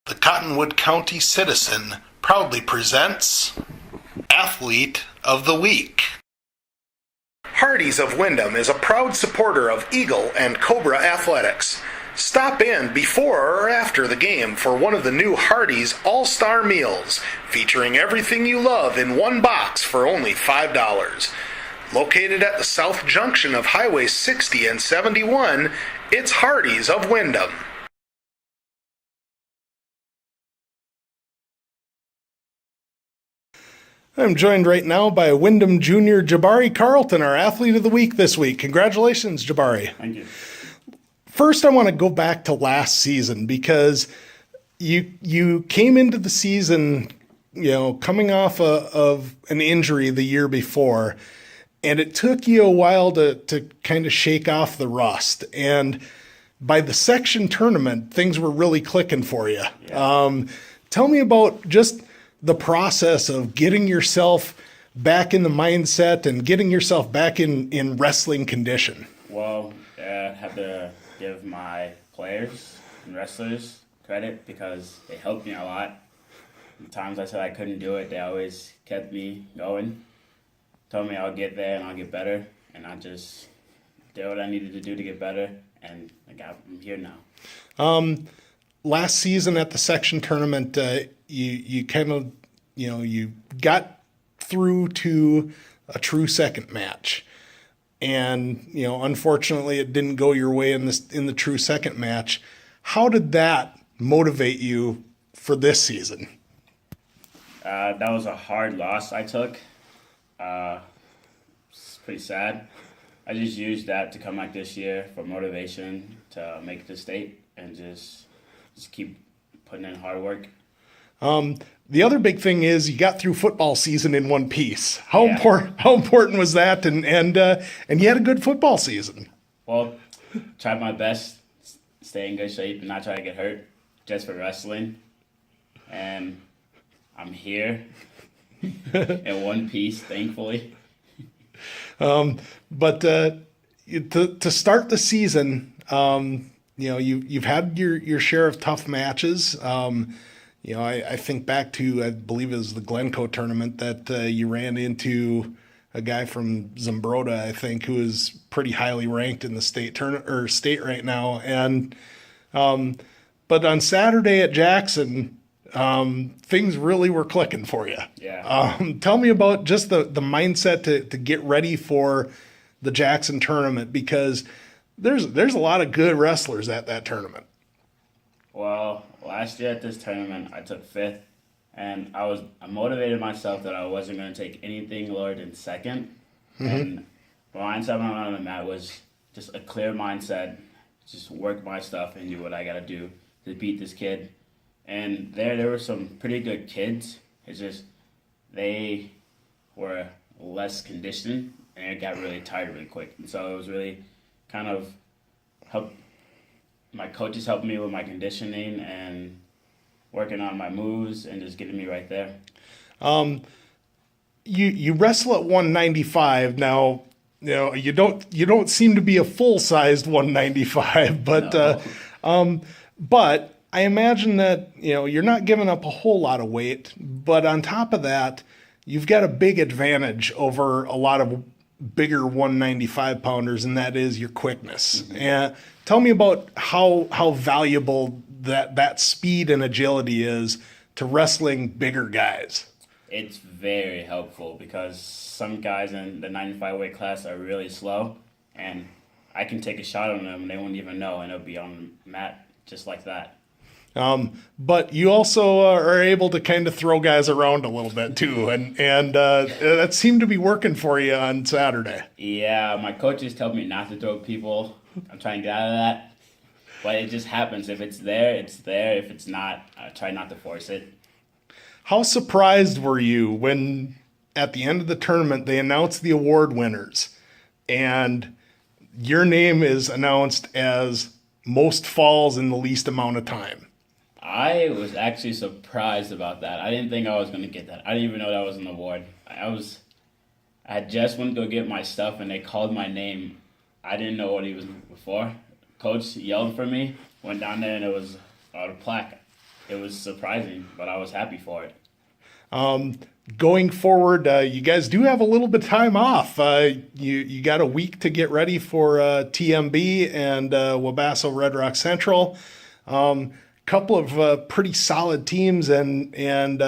The Cottonwood County Citizen proudly presents Athlete of the Week. Hardee's of Windham is a proud supporter of Eagle and Cobra Athletics. Stop in before or after the game for one of the new Hardee's All-Star Meals, featuring everything you love in one box for only $5. Located at the south junction of Highway 60 and 71, it's Hardee's of Windham. I'm joined right now by Windham Junior Jabari Carlton, our Athlete of the Week this week. Congratulations, Jabari. Thank you. First, I want to go back to last season because you came into the season, coming off of an injury the year before, and it took you a while to kind of shake off the rust. And by the section tournament, things were really clicking for you. Yeah. Tell me about just the process of getting yourself back in the mindset and getting yourself back in wrestling condition. Well, I have to give my players and wrestlers credit because they helped me a lot. The times I said I couldn't do it, they always kept me going, told me I'll get there and I'll get better, and I just did what I needed to do to get better, and I'm here now. Last season at the section tournament, you kind of, you got through to a true second match. And, unfortunately it didn't go your way in the true second match. How did that motivate you for this season? That was a hard loss I took. It's pretty sad. I just used that to come back this year for motivation to make it to state and just keep putting in hard work. The other big thing is you got through football season in one piece. How important was that? And you had a good football season. Well, tried my best, stay in good shape and not try to get hurt just for wrestling. And I'm here in one piece, thankfully. But to start the season, you've had your share of tough matches. I think back to, I believe it was the Glencoe tournament that you ran into a guy from Zambroda, I think, who is pretty highly ranked in the state right now. And but on Saturday at Jackson, things really were clicking for you. Yeah. Tell me about just the mindset to get ready for the Jackson tournament, because there's a lot of good wrestlers at that tournament. Well, last year at this tournament, I took 5th, and I motivated myself that I wasn't going to take anything lower than 2nd. Mm-hmm. And the mindset I went on the mat was just a clear mindset, just work my stuff and do what I got to do to beat this kid. And there were some pretty good kids. It's just they were less conditioned, and it got really tired really quick. And so it was really kind of helped. My coaches helped me with my conditioning and working on my moves and just getting me right there. You wrestle at 195 now. You don't seem to be a full-sized 195, but No. But I imagine that you're not giving up a whole lot of weight. But on top of that, you've got a big advantage over a lot of bigger 195 pounders, and that is your quickness. Mm-hmm. And tell me about how valuable that speed and agility is to wrestling bigger guys. It's very helpful because some guys in the 95 weight class are really slow, and I can take a shot on them and they won't even know, and it'll be on the mat just like that. But you also are able to kind of throw guys around a little bit too, and that seemed to be working for you on Saturday. Yeah, my coaches tell me not to throw people. I'm trying to get out of that, but it just happens. If it's there, it's there. If it's not, I try not to force it. How surprised were you when at the end of the tournament they announced the award winners, and your name is announced as most falls in the least amount of time? I was actually surprised about that. I didn't think I was going to get that. I didn't even know that was an award. I had just went to go get my stuff, and they called my name. I didn't know what he was before. Coach yelled for me, went down there, and it was a plaque. It was surprising, but I was happy for it. Going forward, you guys do have a little bit of time off. You got a week to get ready for TMB and Wabasso Red Rock Central. Couple of pretty solid teams, and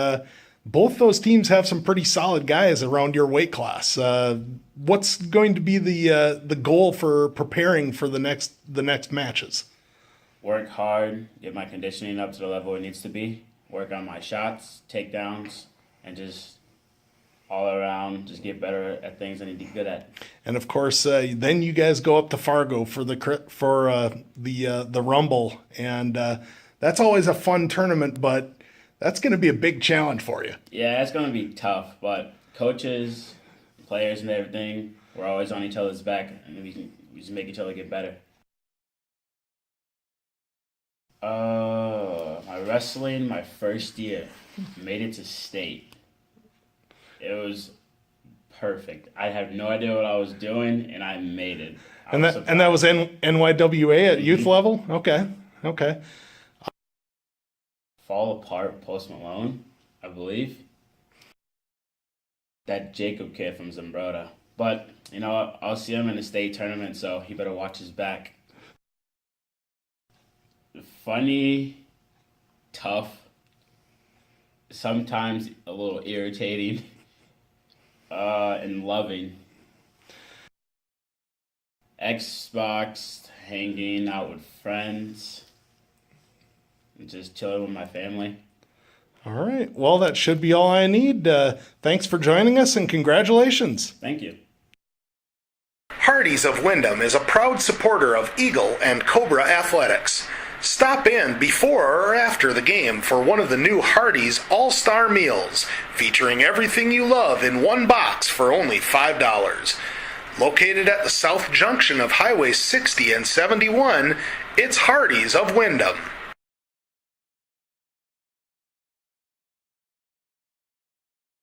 both those teams have some pretty solid guys around your weight class. What's going to be the goal for preparing for the next matches? Work hard, get my conditioning up to the level it needs to be. Work on my shots, takedowns, and just all around, just get better at things I need to get good at. And of course, then you guys go up to Fargo for the Rumble, and that's always a fun tournament, but that's going to be a big challenge for you. Yeah, it's going to be tough, but coaches, players, and everything, we're always on each other's back, and we just make each other get better. My wrestling, my first year, made it to state. It was perfect. I had no idea what I was doing, and I made it. And that was NYWA at youth level? Okay. Fall Apart, Post Malone, I believe. That Jacob kid from Zimbrota. But, I'll see him in the state tournament, so he better watch his back. Funny, tough, sometimes a little irritating, and loving. Xbox, hanging out with friends, and just chilling with my family. All right. Well, that should be all I need. Thanks for joining us, and congratulations. Thank you. Hardee's of Wyndham is a proud supporter of Eagle and Cobra Athletics. Stop in before or after the game for one of the new Hardee's All-Star Meals, featuring everything you love in one box for only $5. Located at the south junction of Highway 60 and 71, it's Hardee's of Wyndham.